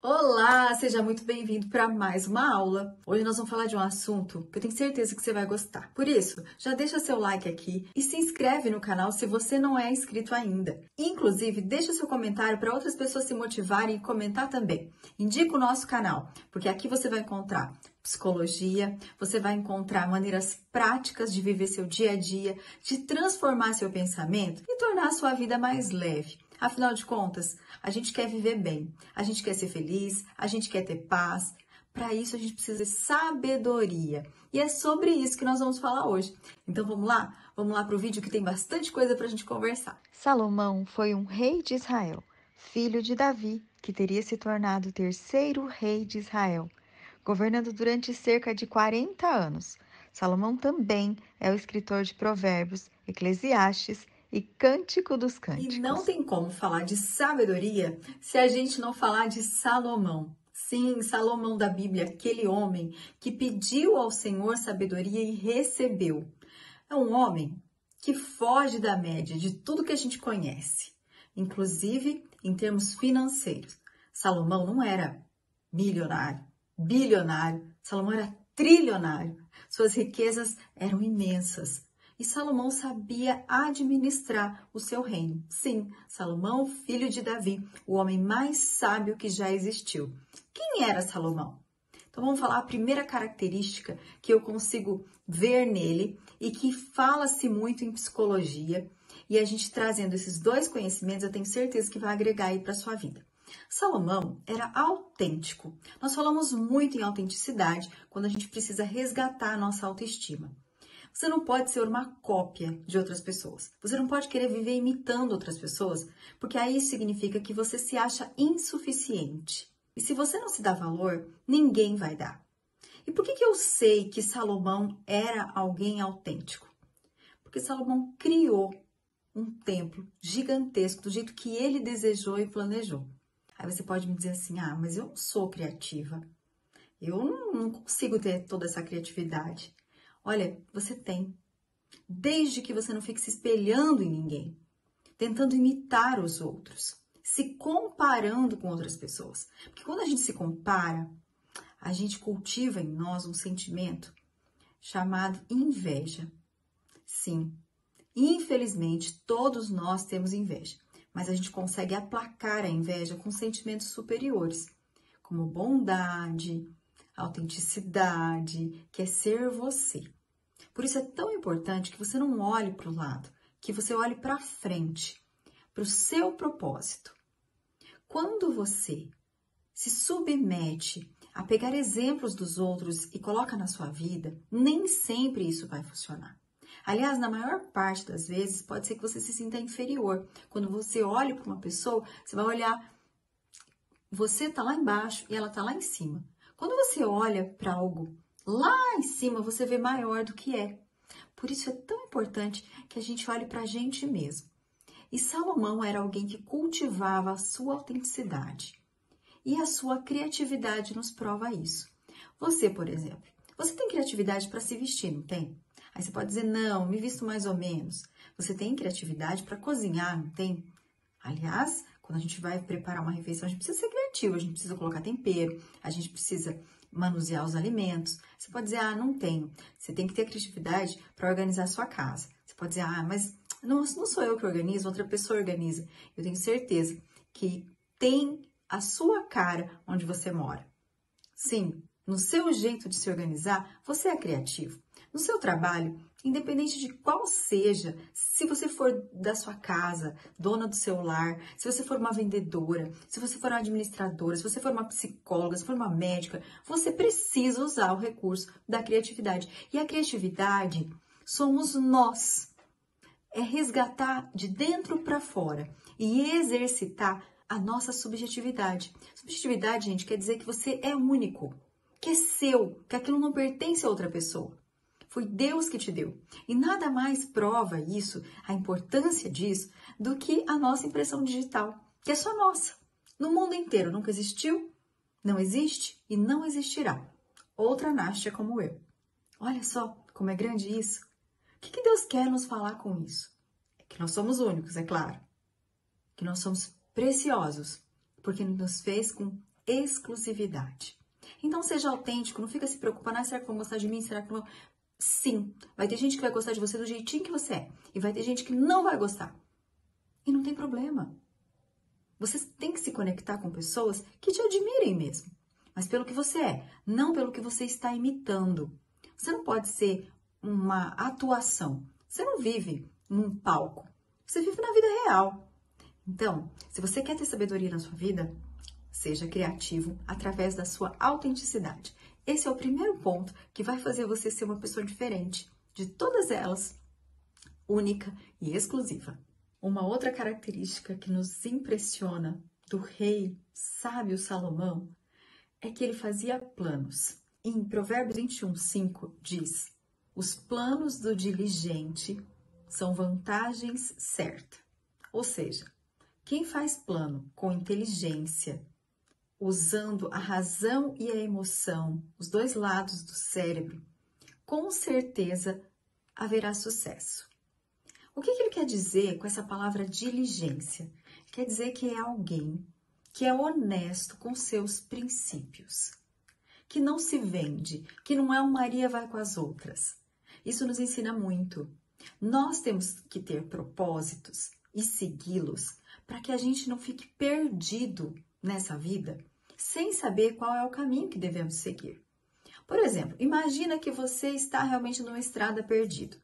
Olá, seja muito bem-vindo para mais uma aula. Hoje nós vamos falar de um assunto que eu tenho certeza que você vai gostar. Por isso, já deixa seu like aqui e se inscreve no canal se você não é inscrito ainda. Inclusive, deixa seu comentário para outras pessoas se motivarem e comentar também. Indica o nosso canal, porque aqui você vai encontrar psicologia, você vai encontrar maneiras práticas de viver seu dia a dia, de transformar seu pensamento e tornar a sua vida mais leve. Afinal de contas, a gente quer viver bem, a gente quer ser feliz, a gente quer ter paz. Para isso, a gente precisa de sabedoria. E é sobre isso que nós vamos falar hoje. Então, vamos lá? Vamos lá para o vídeo que tem bastante coisa para a gente conversar. Salomão foi um rei de Israel, filho de Davi, que teria se tornado o terceiro rei de Israel, governando durante cerca de 40 anos. Salomão também é o escritor de Provérbios, Eclesiastes e Cântico dos E não Cânticos. tem como falar de sabedoria se a gente não falar de Salomão. Sim, Salomão da Bíblia, aquele homem que pediu ao Senhor sabedoria e recebeu. É um homem que foge da média de tudo que a gente conhece, inclusive em termos financeiros. Salomão não era milionário, bilionário, Salomão era trilionário. Suas riquezas eram imensas. E Salomão sabia administrar o seu reino. Sim, Salomão, filho de Davi, o homem mais sábio que já existiu. Quem era Salomão? Então vamos falar a primeira característica que eu consigo ver nele e que fala-se muito em psicologia. E a gente trazendo esses dois conhecimentos, eu tenho certeza que vai agregar aí para a sua vida. Salomão era autêntico. Nós falamos muito em autenticidade quando a gente precisa resgatar a nossa autoestima. Você não pode ser uma cópia de outras pessoas. Você não pode querer viver imitando outras pessoas, porque aí significa que você se acha insuficiente. E se você não se dá valor, ninguém vai dar. E por que eu sei que Salomão era alguém autêntico? Porque Salomão criou um templo gigantesco do jeito que ele desejou e planejou. Aí você pode me dizer assim, mas eu não sou criativa. Eu não consigo ter toda essa criatividade. Olha, você tem. Desde que você não fique se espelhando em ninguém, tentando imitar os outros, se comparando com outras pessoas. Porque quando a gente se compara, a gente cultiva em nós um sentimento chamado inveja. Sim, infelizmente, todos nós temos inveja, mas a gente consegue aplacar a inveja com sentimentos superiores, como bondade, autenticidade, que é ser você. Por isso é tão importante que você não olhe para o lado, que você olhe para frente, para o seu propósito. Quando você se submete a pegar exemplos dos outros e coloca na sua vida, nem sempre isso vai funcionar. Aliás, na maior parte das vezes, pode ser que você se sinta inferior. Quando você olha para uma pessoa, você vai olhar, você está lá embaixo e ela está lá em cima. Quando você olha para algo lá em cima, você vê maior do que é. Por isso é tão importante que a gente olhe para a gente mesmo. E Salomão era alguém que cultivava a sua autenticidade. E a sua criatividade nos prova isso. Você, por exemplo, você tem criatividade para se vestir, não tem? Aí você pode dizer, não, me visto mais ou menos. Você tem criatividade para cozinhar, não tem? Aliás, quando a gente vai preparar uma refeição, a gente precisa ser criativo, a gente precisa colocar tempero, a gente precisa manusear os alimentos. Você pode dizer, não tenho. Você tem que ter criatividade para organizar a sua casa. Você pode dizer, mas não sou eu que organizo, outra pessoa organiza. Eu tenho certeza que tem a sua cara onde você mora. Sim, no seu jeito de se organizar, você é criativo. No seu trabalho, independente de qual seja, se você for da sua casa, dona do seu lar, se você for uma vendedora, se você for uma administradora, se você for uma psicóloga, se for uma médica, você precisa usar o recurso da criatividade. E a criatividade somos nós. É resgatar de dentro para fora e exercitar a nossa subjetividade. Subjetividade, gente, quer dizer que você é único, que é seu, que aquilo não pertence a outra pessoa. Foi Deus que te deu. E nada mais prova isso, a importância disso, do que a nossa impressão digital, que é só nossa. No mundo inteiro nunca existiu, não existe e não existirá outra Nástia como eu. Olha só como é grande isso. O que Deus quer nos falar com isso? É que nós somos únicos, é claro. Que nós somos preciosos, porque nos fez com exclusividade. Então seja autêntico, não fica se preocupando, será que vão gostar de mim, será que não? Sim, vai ter gente que vai gostar de você do jeitinho que você é, e vai ter gente que não vai gostar. E não tem problema. Você tem que se conectar com pessoas que te admirem mesmo, mas pelo que você é, não pelo que você está imitando. Você não pode ser uma atuação. Você não vive num palco. Você vive na vida real. Então, se você quer ter sabedoria na sua vida, seja criativo através da sua autenticidade. Esse é o primeiro ponto que vai fazer você ser uma pessoa diferente de todas elas, única e exclusiva. Uma outra característica que nos impressiona do rei sábio Salomão é que ele fazia planos. Em Provérbios 21:5 diz: os planos do diligente são vantagens certas. Ou seja, quem faz plano com inteligência, usando a razão e a emoção, os dois lados do cérebro, com certeza haverá sucesso. O que ele quer dizer com essa palavra diligência? Quer dizer que é alguém que é honesto com seus princípios, que não se vende, que não é um Maria vai com as outras. Isso nos ensina muito. Nós temos que ter propósitos e segui-los para que a gente não fique perdido nessa vida sem saber qual é o caminho que devemos seguir. Por exemplo, imagina que você está realmente numa estrada perdido.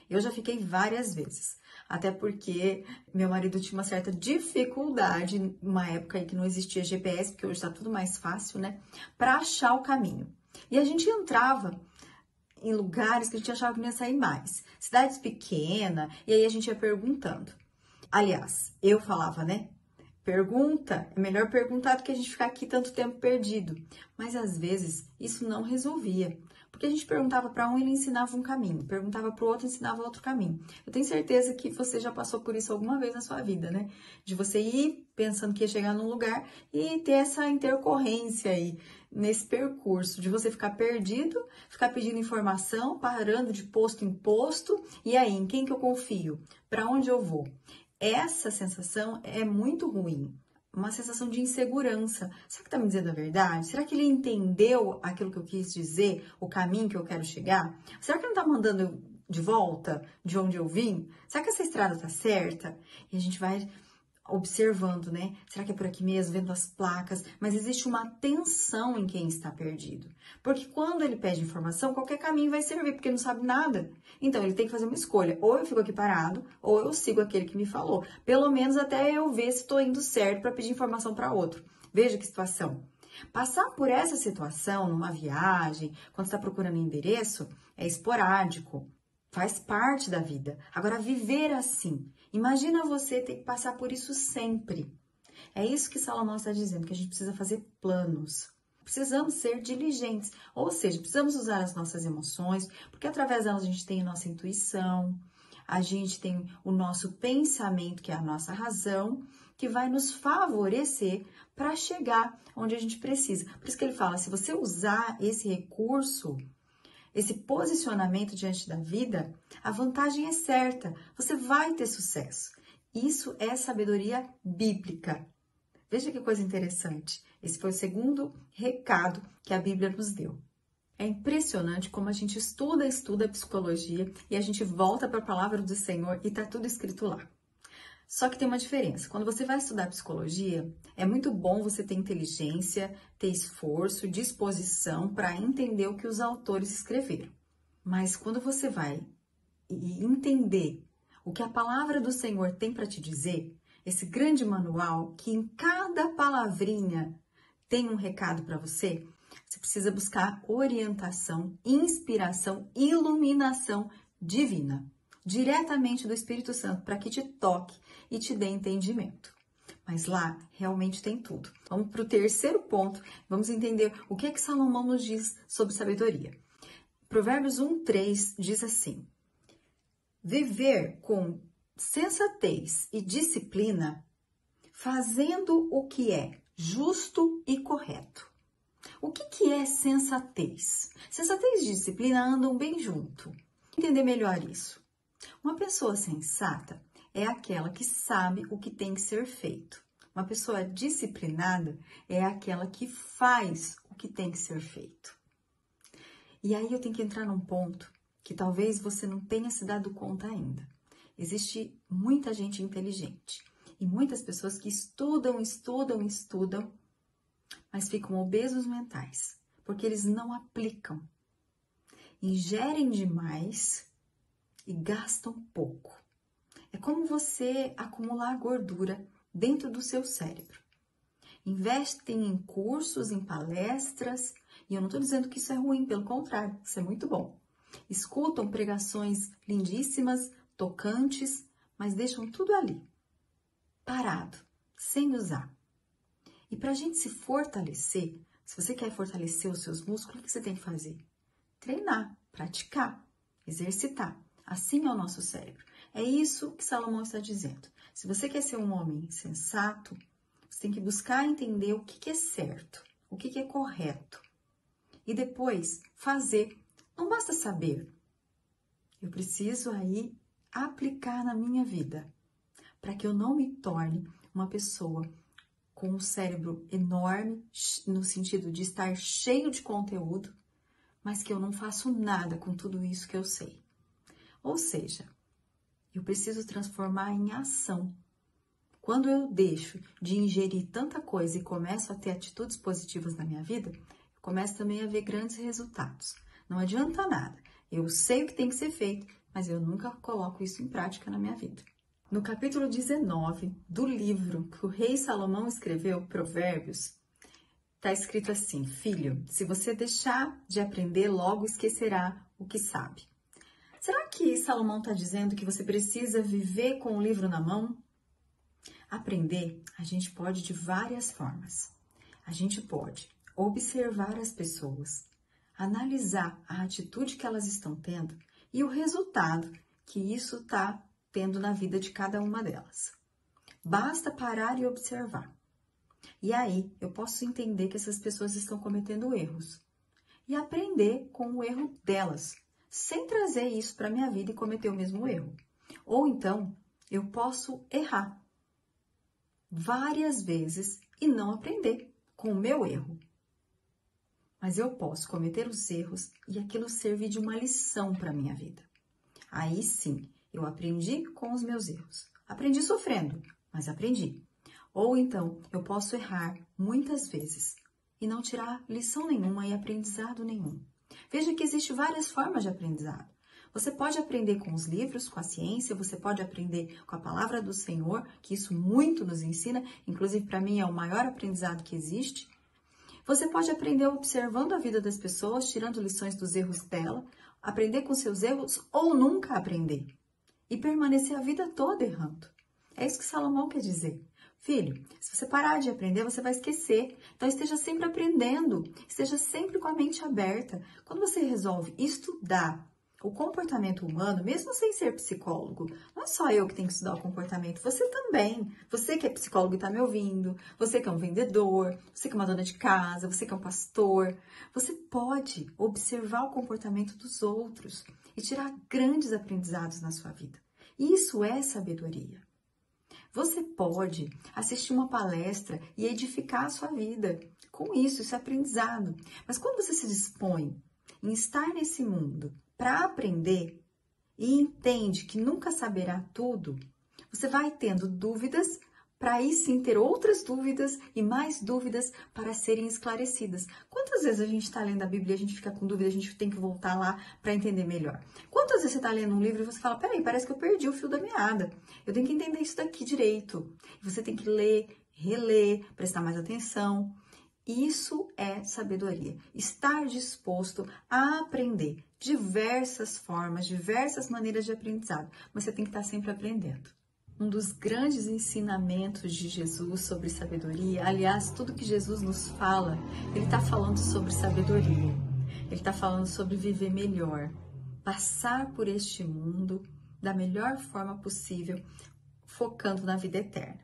Eu já fiquei várias vezes, até porque meu marido tinha uma certa dificuldade, numa época em que não existia GPS, porque hoje está tudo mais fácil, né? Para achar o caminho. E a gente entrava em lugares que a gente achava que não ia sair mais. Cidades pequenas, e aí a gente ia perguntando. Aliás, eu falava, né? Pergunta, é melhor perguntar do que a gente ficar aqui tanto tempo perdido. Mas às vezes isso não resolvia. Porque a gente perguntava para um, ele ensinava um caminho. Perguntava para o outro, ensinava outro caminho. Eu tenho certeza que você já passou por isso alguma vez na sua vida, né? De você ir pensando que ia chegar num lugar e ter essa intercorrência aí nesse percurso. De você ficar perdido, ficar pedindo informação, parando de posto em posto. E aí, em quem que eu confio? Para onde eu vou? Essa sensação é muito ruim, uma sensação de insegurança. Será que está me dizendo a verdade? Será que ele entendeu aquilo que eu quis dizer, o caminho que eu quero chegar? Será que ele não está mandando eu de volta de onde eu vim? Será que essa estrada está certa? E a gente vai observando, né? Será que é por aqui mesmo, vendo as placas? Mas existe uma tensão em quem está perdido. Porque quando ele pede informação, qualquer caminho vai servir, porque ele não sabe nada. Então, ele tem que fazer uma escolha. Ou eu fico aqui parado, ou eu sigo aquele que me falou. Pelo menos até eu ver se estou indo certo para pedir informação para outro. Veja que situação. Passar por essa situação numa viagem, quando está procurando endereço, é esporádico. Faz parte da vida. Agora, viver assim, imagina você ter que passar por isso sempre. É isso que Salomão está dizendo, que a gente precisa fazer planos. Precisamos ser diligentes, ou seja, precisamos usar as nossas emoções, porque através delas a gente tem a nossa intuição, a gente tem o nosso pensamento, que é a nossa razão, que vai nos favorecer para chegar onde a gente precisa. Por isso que ele fala, se você usar esse recurso, esse posicionamento diante da vida, a vantagem é certa, você vai ter sucesso. Isso é sabedoria bíblica. Veja que coisa interessante. Esse foi o segundo recado que a Bíblia nos deu. É impressionante como a gente estuda psicologia e a gente volta para a palavra do Senhor e está tudo escrito lá. Só que tem uma diferença. Quando você vai estudar psicologia, é muito bom você ter inteligência, ter esforço, disposição para entender o que os autores escreveram. Mas quando você vai entender o que a palavra do Senhor tem para te dizer, esse grande manual que em cada palavrinha tem um recado para você, você precisa buscar orientação, inspiração, iluminação divina, diretamente do Espírito Santo, para que te toque e te dê entendimento. Mas lá realmente tem tudo. Vamos para o terceiro ponto, vamos entender o que Salomão nos diz sobre sabedoria. Provérbios 1:3 diz assim: viver com sensatez e disciplina, fazendo o que é justo e correto. O que é sensatez? Sensatez e disciplina andam bem junto. Entender melhor isso. Uma pessoa sensata é aquela que sabe o que tem que ser feito. Uma pessoa disciplinada é aquela que faz o que tem que ser feito. E aí eu tenho que entrar num ponto que talvez você não tenha se dado conta ainda. Existe muita gente inteligente e muitas pessoas que estudam, mas ficam obesos mentais, porque eles não aplicam. Ingerem demais e gastam pouco. É como você acumular gordura dentro do seu cérebro. Investem em cursos, em palestras, e eu não estou dizendo que isso é ruim, pelo contrário, isso é muito bom. Escutam pregações lindíssimas, tocantes, mas deixam tudo ali, parado, sem usar. E para a gente se fortalecer, se você quer fortalecer os seus músculos, o que você tem que fazer? Treinar, praticar, exercitar. Assim é o nosso cérebro. É isso que Salomão está dizendo. Se você quer ser um homem sensato, você tem que buscar entender o que é certo, o que é correto. E depois fazer. Não basta saber. Eu preciso aí aplicar na minha vida, para que eu não me torne uma pessoa com um cérebro enorme, no sentido de estar cheio de conteúdo, mas que eu não faço nada com tudo isso que eu sei. Ou seja, eu preciso transformar em ação. Quando eu deixo de ingerir tanta coisa e começo a ter atitudes positivas na minha vida, eu começo também a ver grandes resultados. Não adianta nada. Eu sei o que tem que ser feito, mas eu nunca coloco isso em prática na minha vida. No capítulo 19 do livro que o rei Salomão escreveu, Provérbios, está escrito assim: filho, se você deixar de aprender, logo esquecerá o que sabe. Será que Salomão está dizendo que você precisa viver com o livro na mão? Aprender, a gente pode de várias formas. A gente pode observar as pessoas, analisar a atitude que elas estão tendo e o resultado que isso está tendo na vida de cada uma delas. Basta parar e observar. E aí eu posso entender que essas pessoas estão cometendo erros e aprender com o erro delas, sem trazer isso para a minha vida e cometer o mesmo erro. Ou então eu posso errar várias vezes e não aprender com o meu erro. Mas eu posso cometer os erros e aquilo servir de uma lição para a minha vida. Aí sim, eu aprendi com os meus erros. Aprendi sofrendo, mas aprendi. Ou então, eu posso errar muitas vezes e não tirar lição nenhuma e aprendizado nenhum. Veja que existem várias formas de aprendizado. Você pode aprender com os livros, com a ciência, você pode aprender com a palavra do Senhor, que isso muito nos ensina, inclusive para mim é o maior aprendizado que existe. Você pode aprender observando a vida das pessoas, tirando lições dos erros dela, aprender com seus erros ou nunca aprender e permanecer a vida toda errando. É isso que Salomão quer dizer. Filho, se você parar de aprender, você vai esquecer. Então esteja sempre aprendendo, esteja sempre com a mente aberta. Quando você resolve estudar o comportamento humano, mesmo sem ser psicólogo, não é só eu que tenho que estudar o comportamento, você também. Você que é psicólogo e está me ouvindo, você que é um vendedor, você que é uma dona de casa, você que é um pastor, você pode observar o comportamento dos outros e tirar grandes aprendizados na sua vida. Isso é sabedoria. Você pode assistir uma palestra e edificar a sua vida. Com isso é aprendizado. Mas quando você se dispõe em estar nesse mundo para aprender e entende que nunca saberá tudo, você vai tendo dúvidas para aí sim ter outras dúvidas e mais dúvidas para serem esclarecidas. Quantas vezes a gente está lendo a Bíblia e a gente fica com dúvida, a gente tem que voltar lá para entender melhor? Quantas vezes você está lendo um livro e você fala, peraí, parece que eu perdi o fio da meada. Eu tenho que entender isso daqui direito. Você tem que ler, reler, prestar mais atenção. Isso é sabedoria. Estar disposto a aprender diversas formas, diversas maneiras de aprendizado. Mas você tem que estar sempre aprendendo. Um dos grandes ensinamentos de Jesus sobre sabedoria, aliás, tudo que Jesus nos fala, ele está falando sobre sabedoria. Ele está falando sobre viver melhor, passar por este mundo da melhor forma possível, focando na vida eterna.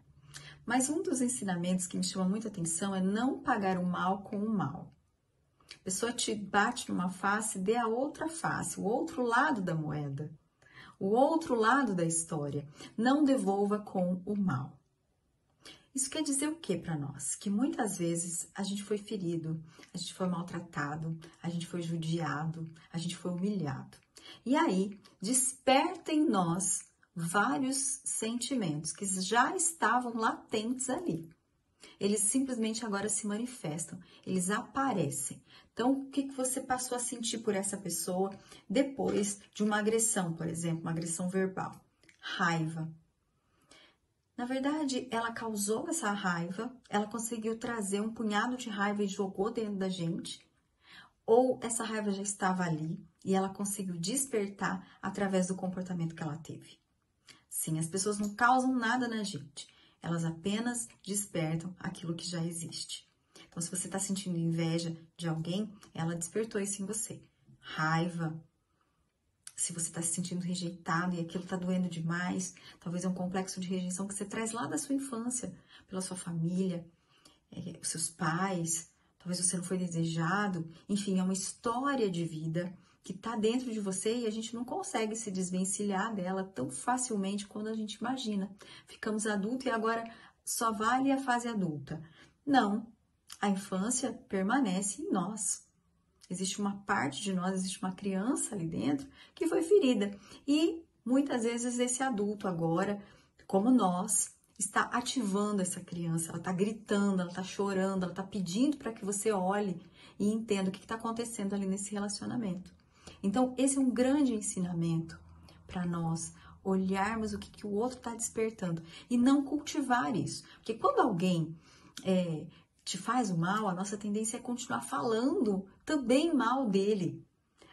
Mas um dos ensinamentos que me chama muita atenção é não pagar o mal com o mal. A pessoa te bate numa face, dê a outra face, o outro lado da moeda. O outro lado da história, não devolva com o mal. Isso quer dizer o que para nós? Que muitas vezes a gente foi ferido, a gente foi maltratado, a gente foi judiado, a gente foi humilhado. E aí, desperta em nós vários sentimentos que já estavam latentes ali. Eles simplesmente agora se manifestam, eles aparecem. Então, o que você passou a sentir por essa pessoa depois de uma agressão, por exemplo, uma agressão verbal? Raiva. Na verdade, ela causou essa raiva, ela conseguiu trazer um punhado de raiva e jogou dentro da gente, ou essa raiva já estava ali e ela conseguiu despertar através do comportamento que ela teve. Sim, as pessoas não causam nada na gente, elas apenas despertam aquilo que já existe. Então, se você está sentindo inveja de alguém, ela despertou isso em você. Raiva. Se você está se sentindo rejeitado e aquilo está doendo demais, talvez é um complexo de rejeição que você traz lá da sua infância, pela sua família, os seus pais, talvez você não foi desejado, enfim, é uma história de vida que está dentro de você e a gente não consegue se desvencilhar dela tão facilmente quando a gente imagina. Ficamos adultos e agora só vale a fase adulta. Não, a infância permanece em nós. Existe uma parte de nós, existe uma criança ali dentro que foi ferida. E muitas vezes esse adulto agora, como nós, está ativando essa criança, ela está gritando, ela está chorando, ela está pedindo para que você olhe e entenda o que está acontecendo ali nesse relacionamento. Então, esse é um grande ensinamento para nós olharmos o que o outro está despertando e não cultivar isso. Porque quando alguém te faz o mal, a nossa tendência é continuar falando também mal dele.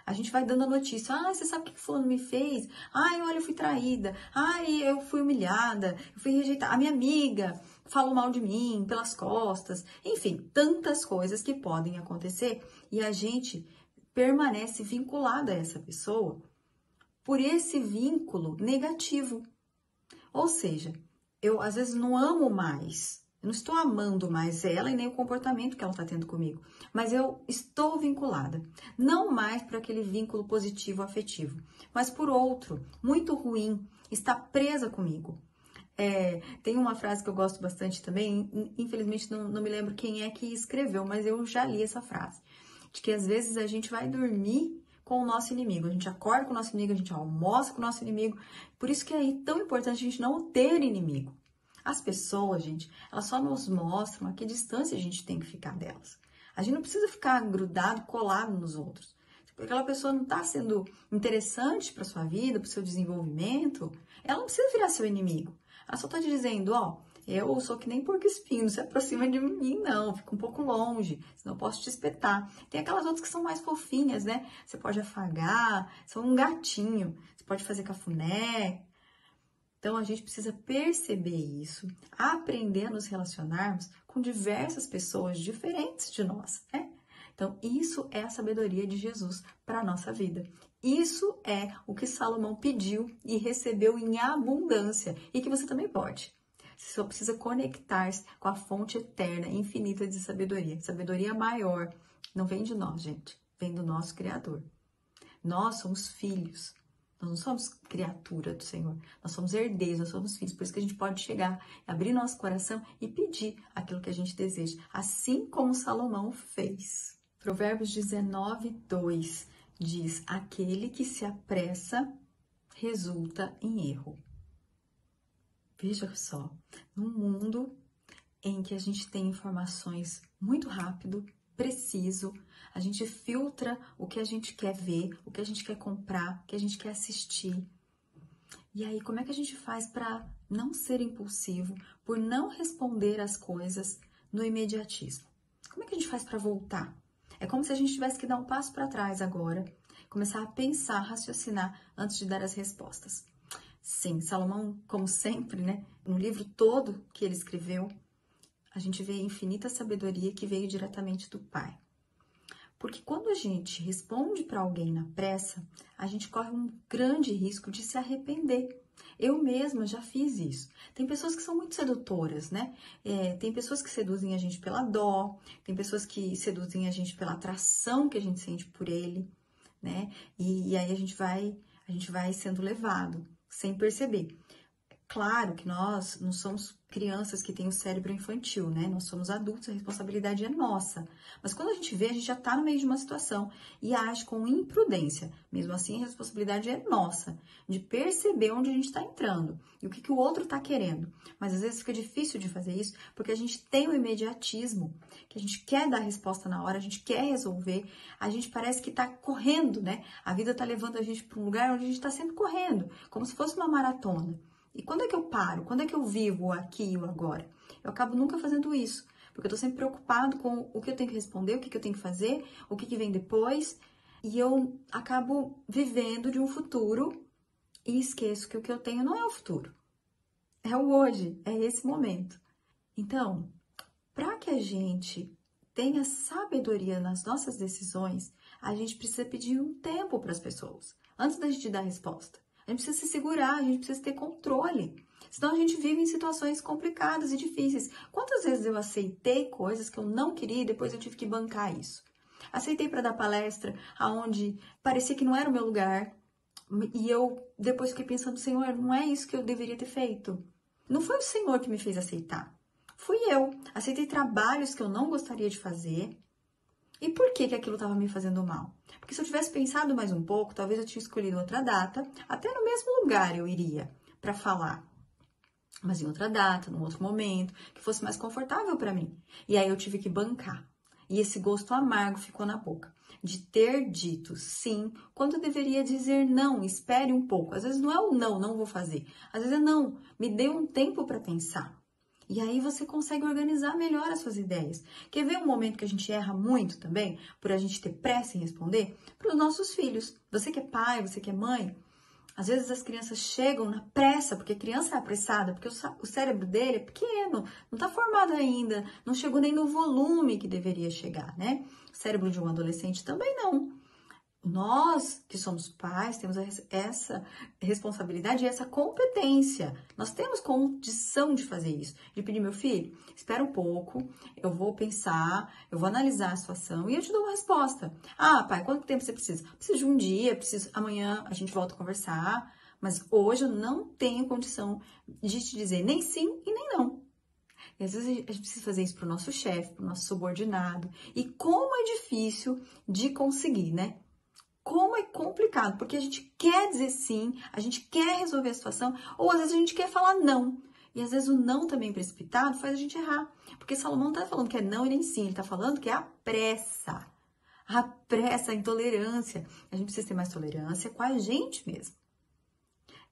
A gente vai dando a notícia, você sabe o que fulano me fez? Olha, eu fui traída. Eu fui humilhada, eu fui rejeitada. A minha amiga falou mal de mim pelas costas. Enfim, tantas coisas que podem acontecer e a gente permanece vinculada a essa pessoa por esse vínculo negativo. Ou seja, eu às vezes não amo mais, eu não estou amando mais ela e nem o comportamento que ela está tendo comigo, mas eu estou vinculada, não mais por aquele vínculo positivo afetivo, mas por outro, muito ruim, está presa comigo. Tem uma frase que eu gosto bastante também, infelizmente não me lembro quem é que escreveu, mas eu já li essa frase, de que às vezes a gente vai dormir com o nosso inimigo, a gente acorda com o nosso inimigo, a gente almoça com o nosso inimigo, por isso que é tão importante a gente não ter inimigo. As pessoas, gente, elas só nos mostram a que distância a gente tem que ficar delas. A gente não precisa ficar grudado, colado nos outros. Se aquela pessoa não está sendo interessante para sua vida, para o seu desenvolvimento, ela não precisa virar seu inimigo. Ela só está te dizendo, eu sou que nem porco-espinho, não se aproxima de mim não, fica um pouco longe, senão eu posso te espetar. Tem aquelas outras que são mais fofinhas, né? Você pode afagar, são um gatinho, você pode fazer cafuné. Então, a gente precisa perceber isso, aprender a nos relacionarmos com diversas pessoas diferentes de nós, né? Então, isso é a sabedoria de Jesus para a nossa vida. Isso é o que Salomão pediu e recebeu em abundância e que você também pode. Você só precisa conectar-se com a fonte eterna, infinita de sabedoria. Sabedoria maior não vem de nós, gente, vem do nosso Criador. Nós somos filhos. Nós não somos criatura do Senhor, nós somos herdeiros, nós somos filhos. Por isso que a gente pode chegar, abrir nosso coração e pedir aquilo que a gente deseja, assim como Salomão fez. Provérbios 19:2 diz, aquele que se apressa resulta em erro. Veja só, num mundo em que a gente tem informações muito rápido, preciso, a gente filtra o que a gente quer ver, o que a gente quer comprar, o que a gente quer assistir. E aí, como é que a gente faz para não ser impulsivo, por não responder as coisas no imediatismo? Como é que a gente faz para voltar? É como se a gente tivesse que dar um passo para trás agora, começar a pensar, raciocinar antes de dar as respostas. Sim, Salomão, como sempre, né, no livro todo que ele escreveu, a gente vê a infinita sabedoria que veio diretamente do Pai. Porque quando a gente responde para alguém na pressa, a gente corre um grande risco de se arrepender. Eu mesma já fiz isso. Tem pessoas que são muito sedutoras, né? Tem pessoas que seduzem a gente pela dó, tem pessoas que seduzem a gente pela atração que a gente sente por ele, né? E aí a gente vai sendo levado, sem perceber. Claro que nós não somos crianças que têm o cérebro infantil, né? Nós somos adultos, a responsabilidade é nossa. Mas quando a gente vê, a gente já tá no meio de uma situação e age com imprudência. Mesmo assim, a responsabilidade é nossa, de perceber onde a gente está entrando e o que o outro tá querendo. Mas às vezes fica difícil de fazer isso porque a gente tem o imediatismo, que a gente quer dar a resposta na hora, a gente quer resolver, a gente parece que tá correndo, né? A vida tá levando a gente para um lugar onde a gente tá sempre correndo, como se fosse uma maratona. E quando é que eu paro? Quando é que eu vivo o aqui e o agora? Eu acabo nunca fazendo isso, porque eu tô sempre preocupado com o que eu tenho que responder, o que eu tenho que fazer, o que vem depois, e eu acabo vivendo de um futuro e esqueço que o que eu tenho não é o futuro, é o hoje, é esse momento. Então, para que a gente tenha sabedoria nas nossas decisões, a gente precisa pedir um tempo para as pessoas, antes da gente dar a resposta. A gente precisa se segurar, a gente precisa ter controle. Senão a gente vive em situações complicadas e difíceis. Quantas vezes eu aceitei coisas que eu não queria e depois eu tive que bancar isso? Aceitei para dar palestra aonde parecia que não era o meu lugar e eu depois fiquei pensando, Senhor, não é isso que eu deveria ter feito. Não foi o Senhor que me fez aceitar. Fui eu. Aceitei trabalhos que eu não gostaria de fazer. E por que aquilo estava me fazendo mal? Porque se eu tivesse pensado mais um pouco, talvez eu tinha escolhido outra data, até no mesmo lugar eu iria para falar. Mas em outra data, num outro momento, que fosse mais confortável para mim. E aí eu tive que bancar. E esse gosto amargo ficou na boca. De ter dito sim, quando eu deveria dizer não, espere um pouco. Às vezes não é o não, não vou fazer. Às vezes é não, me dê um tempo para pensar. E aí você consegue organizar melhor as suas ideias. Quer ver um momento que a gente erra muito também, por a gente ter pressa em responder? Para os nossos filhos. Você que é pai, você que é mãe, às vezes as crianças chegam na pressa, porque a criança é apressada, porque o cérebro dele é pequeno, não está formado ainda, não chegou nem no volume que deveria chegar, né? O cérebro de um adolescente também não. Nós, que somos pais, temos essa responsabilidade e essa competência. Nós temos condição de fazer isso. De pedir, meu filho, espera um pouco, eu vou pensar, eu vou analisar a situação e eu te dou uma resposta. Ah, pai, quanto tempo você precisa? Preciso de um dia, preciso, amanhã a gente volta a conversar, mas hoje eu não tenho condição de te dizer nem sim e nem não. E às vezes a gente precisa fazer isso para o nosso chefe, para o nosso subordinado. E como é difícil de conseguir, né? Como é complicado, porque a gente quer dizer sim, a gente quer resolver a situação, ou às vezes a gente quer falar não. E às vezes o não também precipitado faz a gente errar. Porque Salomão não está falando que é não e nem sim, ele está falando que é a pressa. A pressa, a intolerância. A gente precisa ter mais tolerância com a gente mesmo.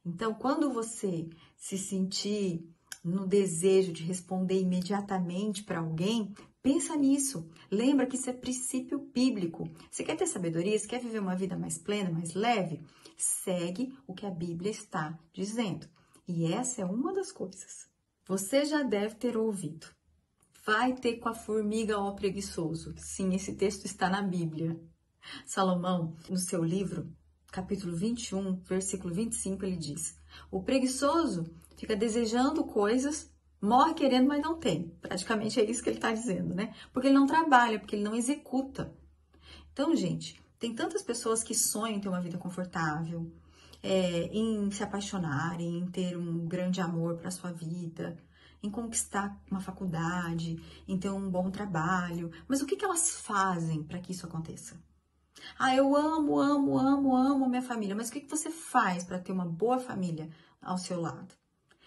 Então, quando você se sentir no desejo de responder imediatamente para alguém, pensa nisso. Lembra que isso é princípio bíblico. Você quer ter sabedoria? Você quer viver uma vida mais plena, mais leve? Segue o que a Bíblia está dizendo. E essa é uma das coisas. Você já deve ter ouvido. Vai ter com a formiga, ó preguiçoso. Sim, esse texto está na Bíblia. Salomão, no seu livro, capítulo 21, versículo 25, ele diz: o preguiçoso fica desejando coisas, morre querendo, mas não tem. Praticamente é isso que ele está dizendo, né? Porque ele não trabalha, porque ele não executa. Então, gente, tem tantas pessoas que sonham em ter uma vida confortável, em se apaixonarem, em ter um grande amor para a sua vida, em conquistar uma faculdade, em ter um bom trabalho. Mas o que elas fazem para que isso aconteça? Ah, eu amo minha família. Mas o que você faz para ter uma boa família ao seu lado?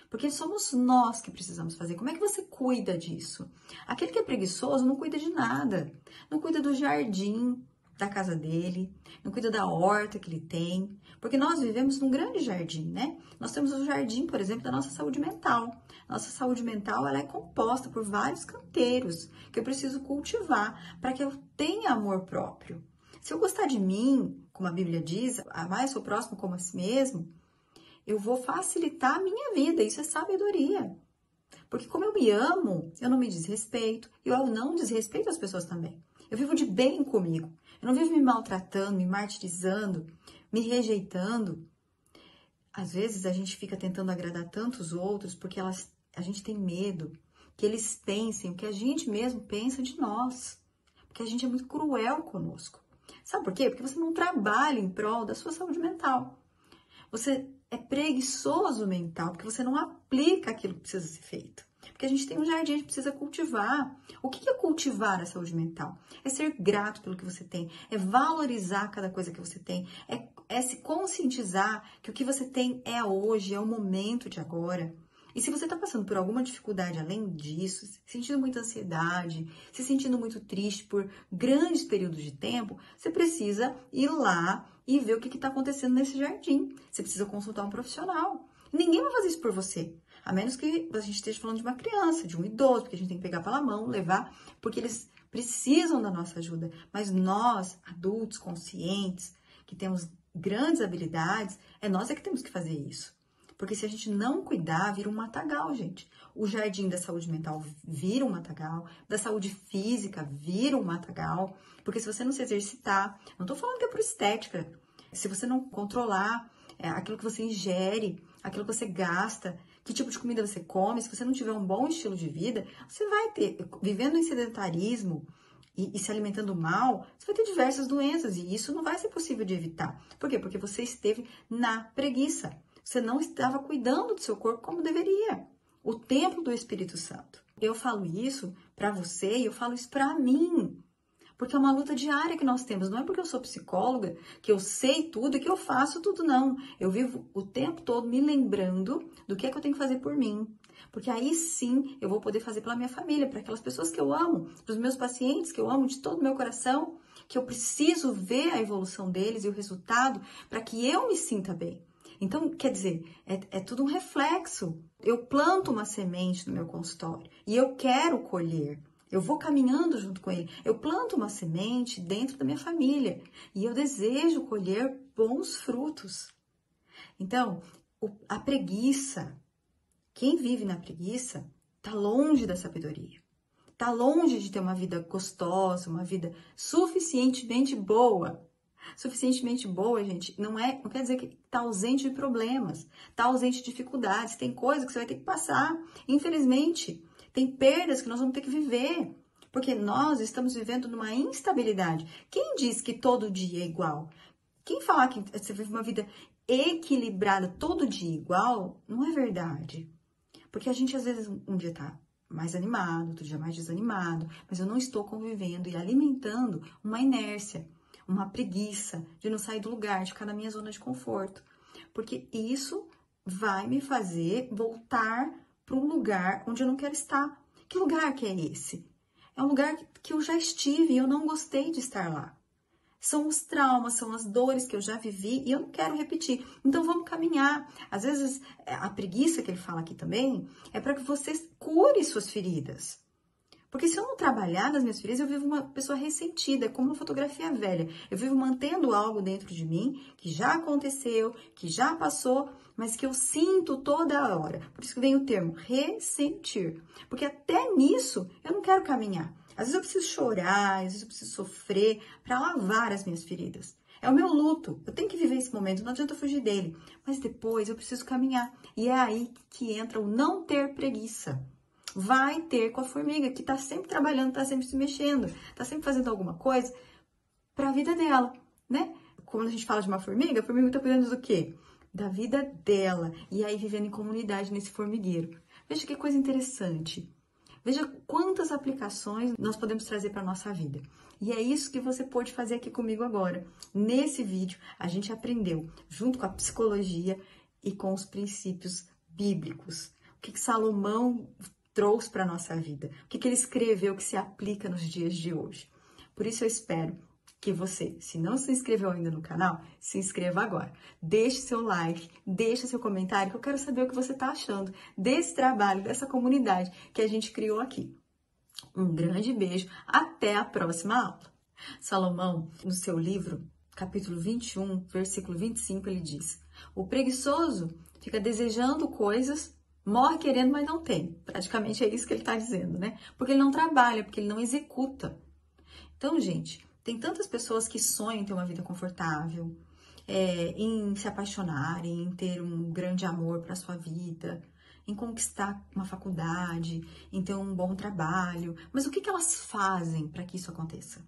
Porque somos nós que precisamos fazer. Como é que você cuida disso? Aquele que é preguiçoso não cuida de nada. Não cuida do jardim da casa dele, não cuida da horta que ele tem. Porque nós vivemos num grande jardim, né? Nós temos o jardim, por exemplo, da nossa saúde mental. Nossa saúde mental, ela é composta por vários canteiros que eu preciso cultivar para que eu tenha amor próprio. Se eu gostar de mim, como a Bíblia diz, amar o seu próximo como a si mesmo, eu vou facilitar a minha vida. Isso é sabedoria. Porque como eu me amo, eu não me desrespeito e eu não desrespeito as pessoas também. Eu vivo de bem comigo. Eu não vivo me maltratando, me martirizando, me rejeitando. Às vezes a gente fica tentando agradar tantos outros porque a gente tem medo que eles pensem o que a gente mesmo pensa de nós. Porque a gente é muito cruel conosco. Sabe por quê? Porque você não trabalha em prol da sua saúde mental. Você é preguiçoso mental, porque você não aplica aquilo que precisa ser feito. Porque a gente tem um jardim, a gente precisa cultivar. O que é cultivar a saúde mental? É ser grato pelo que você tem, é valorizar cada coisa que você tem, é se conscientizar que o que você tem é hoje, é o momento de agora. E se você está passando por alguma dificuldade além disso, se sentindo muita ansiedade, se sentindo muito triste por grandes períodos de tempo, você precisa ir lá e ver o que está acontecendo nesse jardim. Você precisa consultar um profissional. Ninguém vai fazer isso por você. A menos que a gente esteja falando de uma criança, de um idoso, porque a gente tem que pegar pela mão, levar, porque eles precisam da nossa ajuda. Mas nós, adultos, conscientes, que temos grandes habilidades, nós que temos que fazer isso. Porque se a gente não cuidar, vira um matagal, gente. O jardim da saúde mental vira um matagal, da saúde física vira um matagal, porque se você não se exercitar, não tô falando que é por estética, se você não controlar aquilo que você ingere, aquilo que você gasta, que tipo de comida você come, se você não tiver um bom estilo de vida, você vai ter, vivendo em sedentarismo e se alimentando mal, você vai ter diversas doenças e isso não vai ser possível de evitar. Por quê? Porque você esteve na preguiça. Você não estava cuidando do seu corpo como deveria. O templo do Espírito Santo. Eu falo isso para você e eu falo isso para mim. Porque é uma luta diária que nós temos. Não é porque eu sou psicóloga, que eu sei tudo e que eu faço tudo, não. Eu vivo o tempo todo me lembrando do que é que eu tenho que fazer por mim. Porque aí sim eu vou poder fazer pela minha família, para aquelas pessoas que eu amo, para os meus pacientes que eu amo de todo o meu coração, que eu preciso ver a evolução deles e o resultado para que eu me sinta bem. Então, quer dizer, é tudo um reflexo. Eu planto uma semente no meu consultório e eu quero colher. Eu vou caminhando junto com ele. Eu planto uma semente dentro da minha família e eu desejo colher bons frutos. Então, a preguiça, quem vive na preguiça, está longe da sabedoria. Está longe de ter uma vida gostosa, uma vida suficientemente boa. Suficientemente boa, gente, não quer dizer que está ausente de problemas, está ausente de dificuldades, tem coisa que você vai ter que passar. Infelizmente, tem perdas que nós vamos ter que viver, porque nós estamos vivendo numa instabilidade. Quem diz que todo dia é igual? Quem falar que você vive uma vida equilibrada todo dia igual, não é verdade. Porque a gente, às vezes, um dia tá mais animado, outro dia mais desanimado, mas eu não estou convivendo e alimentando uma inércia, uma preguiça de não sair do lugar, de ficar na minha zona de conforto. Porque isso vai me fazer voltar para um lugar onde eu não quero estar. Que lugar que é esse? É um lugar que eu já estive e eu não gostei de estar lá. São os traumas, são as dores que eu já vivi e eu não quero repetir. Então vamos caminhar. Às vezes a preguiça que ele fala aqui também é para que você cure suas feridas. Porque se eu não trabalhar nas minhas feridas, eu vivo uma pessoa ressentida, como uma fotografia velha. Eu vivo mantendo algo dentro de mim que já aconteceu, que já passou, mas que eu sinto toda hora. Por isso que vem o termo ressentir. Porque até nisso eu não quero caminhar. Às vezes eu preciso chorar, às vezes eu preciso sofrer para lavar as minhas feridas. É o meu luto. Eu tenho que viver esse momento, não adianta fugir dele. Mas depois eu preciso caminhar. E é aí que entra o não ter preguiça. Vai ter com a formiga, que está sempre trabalhando, está sempre se mexendo, está sempre fazendo alguma coisa para a vida dela, né? Quando a gente fala de uma formiga, a formiga está cuidando do quê? Da vida dela. E aí vivendo em comunidade nesse formigueiro. Veja que coisa interessante. Veja quantas aplicações nós podemos trazer para a nossa vida. E é isso que você pode fazer aqui comigo agora. Nesse vídeo, a gente aprendeu, junto com a psicologia e com os princípios bíblicos, o que Salomão trouxe para a nossa vida, o que ele escreveu que se aplica nos dias de hoje. Por isso eu espero que você, se não se inscreveu ainda no canal, se inscreva agora. Deixe seu like, deixe seu comentário, que eu quero saber o que você está achando desse trabalho, dessa comunidade que a gente criou aqui. Um grande beijo, até a próxima aula. Salomão, no seu livro, capítulo 21, versículo 25, ele diz: o preguiçoso fica desejando coisas, morre querendo, mas não tem. Praticamente é isso que ele está dizendo, né? Porque ele não trabalha, porque ele não executa. Então, gente, tem tantas pessoas que sonham em ter uma vida confortável, em se apaixonarem, em ter um grande amor para a sua vida, em conquistar uma faculdade, em ter um bom trabalho. Mas o que elas fazem para que isso aconteça?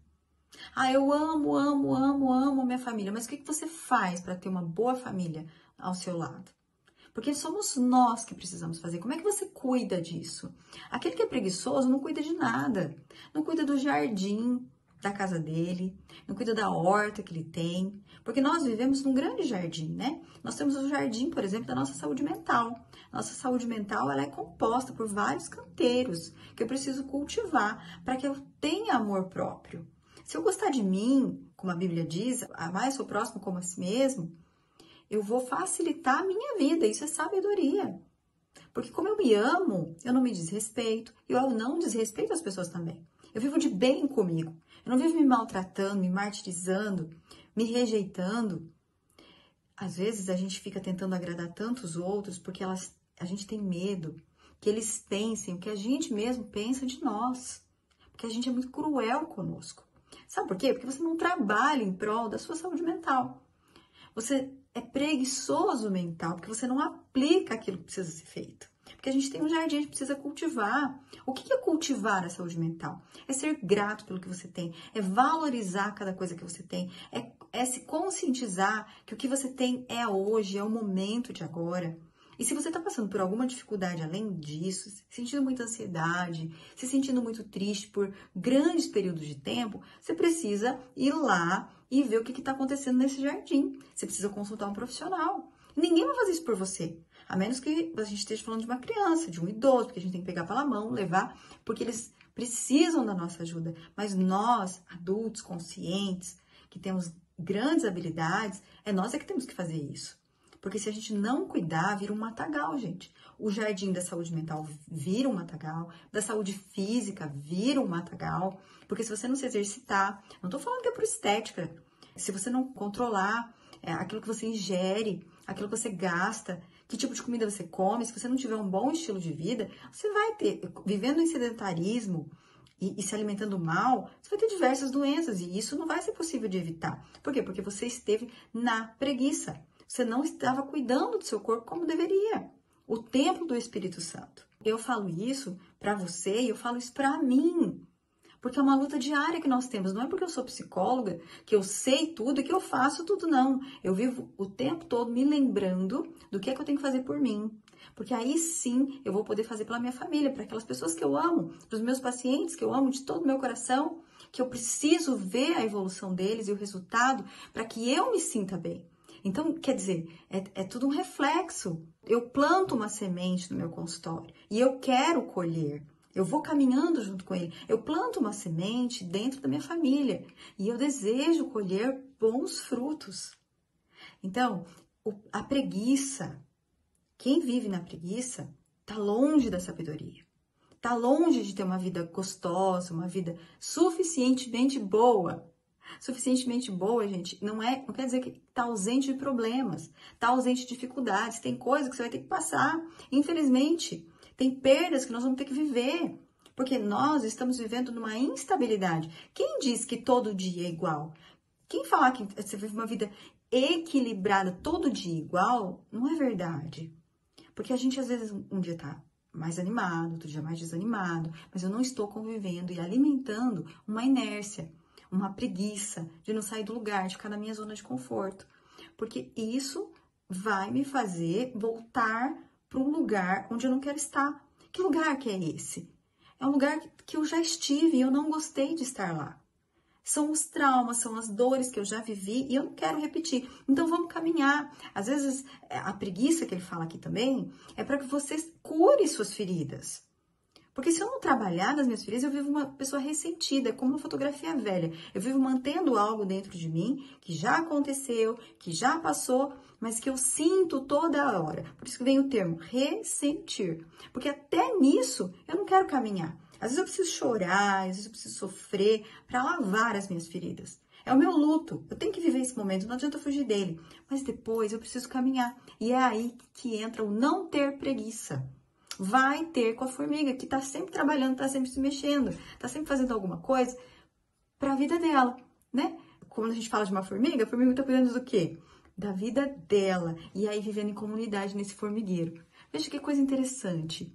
Ah, eu amo, amo, amo, amo a minha família. Mas o que você faz para ter uma boa família ao seu lado? Porque somos nós que precisamos fazer. Como é que você cuida disso? Aquele que é preguiçoso não cuida de nada. Não cuida do jardim da casa dele, não cuida da horta que ele tem. Porque nós vivemos num grande jardim, né? Nós temos o jardim, por exemplo, da nossa saúde mental. Nossa saúde mental, ela é composta por vários canteiros que eu preciso cultivar para que eu tenha amor próprio. Se eu gostar de mim, como a Bíblia diz, amar o seu próximo como a si mesmo, eu vou facilitar a minha vida. Isso é sabedoria. Porque como eu me amo, eu não me desrespeito e eu não desrespeito as pessoas também. Eu vivo de bem comigo. Eu não vivo me maltratando, me martirizando, me rejeitando. Às vezes a gente fica tentando agradar tantos outros porque a gente tem medo que eles pensem o que a gente mesmo pensa de nós. Porque a gente é muito cruel conosco. Sabe por quê? Porque você não trabalha em prol da sua saúde mental. Você é preguiçoso mental, porque você não aplica aquilo que precisa ser feito. Porque a gente tem um jardim, a gente precisa cultivar. O que é cultivar a saúde mental? É ser grato pelo que você tem, é valorizar cada coisa que você tem, é se conscientizar que o que você tem é hoje, é o momento de agora. E se você está passando por alguma dificuldade além disso, se sentindo muita ansiedade, se sentindo muito triste por grandes períodos de tempo, você precisa ir lá e ver o que está acontecendo nesse jardim. Você precisa consultar um profissional. Ninguém vai fazer isso por você, a menos que a gente esteja falando de uma criança, de um idoso, porque a gente tem que pegar pela mão, levar, porque eles precisam da nossa ajuda. Mas nós, adultos conscientes, que temos grandes habilidades, é nós que temos que fazer isso. Porque se a gente não cuidar, vira um matagal, gente. O jardim da saúde mental vira um matagal, da saúde física vira um matagal. Porque se você não se exercitar, não tô falando que é por estética, se você não controlar aquilo que você ingere, aquilo que você gasta, que tipo de comida você come, se você não tiver um bom estilo de vida, você vai ter, vivendo em sedentarismo e se alimentando mal, você vai ter diversas doenças e isso não vai ser possível de evitar. Por quê? Porque você esteve na preguiça. Você não estava cuidando do seu corpo como deveria. O templo do Espírito Santo. Eu falo isso para você e eu falo isso para mim. Porque é uma luta diária que nós temos. Não é porque eu sou psicóloga, que eu sei tudo e que eu faço tudo, não. Eu vivo o tempo todo me lembrando do que é que eu tenho que fazer por mim. Porque aí sim eu vou poder fazer pela minha família, para aquelas pessoas que eu amo, para os meus pacientes que eu amo de todo o meu coração, que eu preciso ver a evolução deles e o resultado para que eu me sinta bem. Então, quer dizer, é tudo um reflexo. Eu planto uma semente no meu consultório e eu quero colher. Eu vou caminhando junto com ele. Eu planto uma semente dentro da minha família e eu desejo colher bons frutos. Então, a preguiça, quem vive na preguiça, está longe da sabedoria. Está longe de ter uma vida gostosa, uma vida suficientemente boa. Suficientemente boa, gente, não quer dizer que está ausente de problemas, está ausente de dificuldades, tem coisas que você vai ter que passar. Infelizmente, tem perdas que nós vamos ter que viver, porque nós estamos vivendo numa instabilidade. Quem diz que todo dia é igual? Quem falar que você vive uma vida equilibrada todo dia igual, não é verdade. Porque a gente, às vezes, um dia está mais animado, outro dia mais desanimado, mas eu não estou convivendo e alimentando uma inércia, uma preguiça de não sair do lugar, de ficar na minha zona de conforto. Porque isso vai me fazer voltar para um lugar onde eu não quero estar. Que lugar que é esse? É um lugar que eu já estive e eu não gostei de estar lá. São os traumas, são as dores que eu já vivi e eu não quero repetir. Então vamos caminhar. Às vezes a preguiça que ele fala aqui também é para que você cure suas feridas. Porque se eu não trabalhar nas minhas feridas, eu vivo uma pessoa ressentida, como uma fotografia velha. Eu vivo mantendo algo dentro de mim que já aconteceu, que já passou, mas que eu sinto toda hora. Por isso que vem o termo ressentir. Porque até nisso eu não quero caminhar. Às vezes eu preciso chorar, às vezes eu preciso sofrer para lavar as minhas feridas. É o meu luto. Eu tenho que viver esse momento, não adianta fugir dele. Mas depois eu preciso caminhar. E é aí que entra o não ter preguiça. Vai ter com a formiga, que está sempre trabalhando, está sempre se mexendo, está sempre fazendo alguma coisa para a vida dela, né? Quando a gente fala de uma formiga, a formiga está cuidando do quê? Da vida dela. E aí vivendo em comunidade nesse formigueiro. Veja que coisa interessante.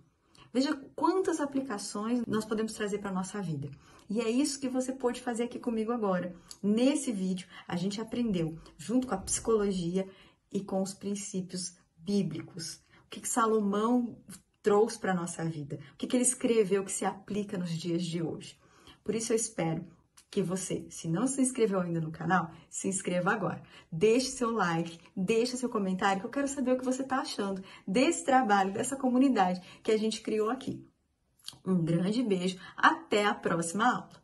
Veja quantas aplicações nós podemos trazer para a nossa vida. E é isso que você pode fazer aqui comigo agora. Nesse vídeo, a gente aprendeu, junto com a psicologia e com os princípios bíblicos, que Salomão trouxe para a nossa vida, o que ele escreveu que se aplica nos dias de hoje. Por isso eu espero que você, se não se inscreveu ainda no canal, se inscreva agora. Deixe seu like, deixe seu comentário, que eu quero saber o que você está achando desse trabalho, dessa comunidade que a gente criou aqui. Um grande beijo, até a próxima aula!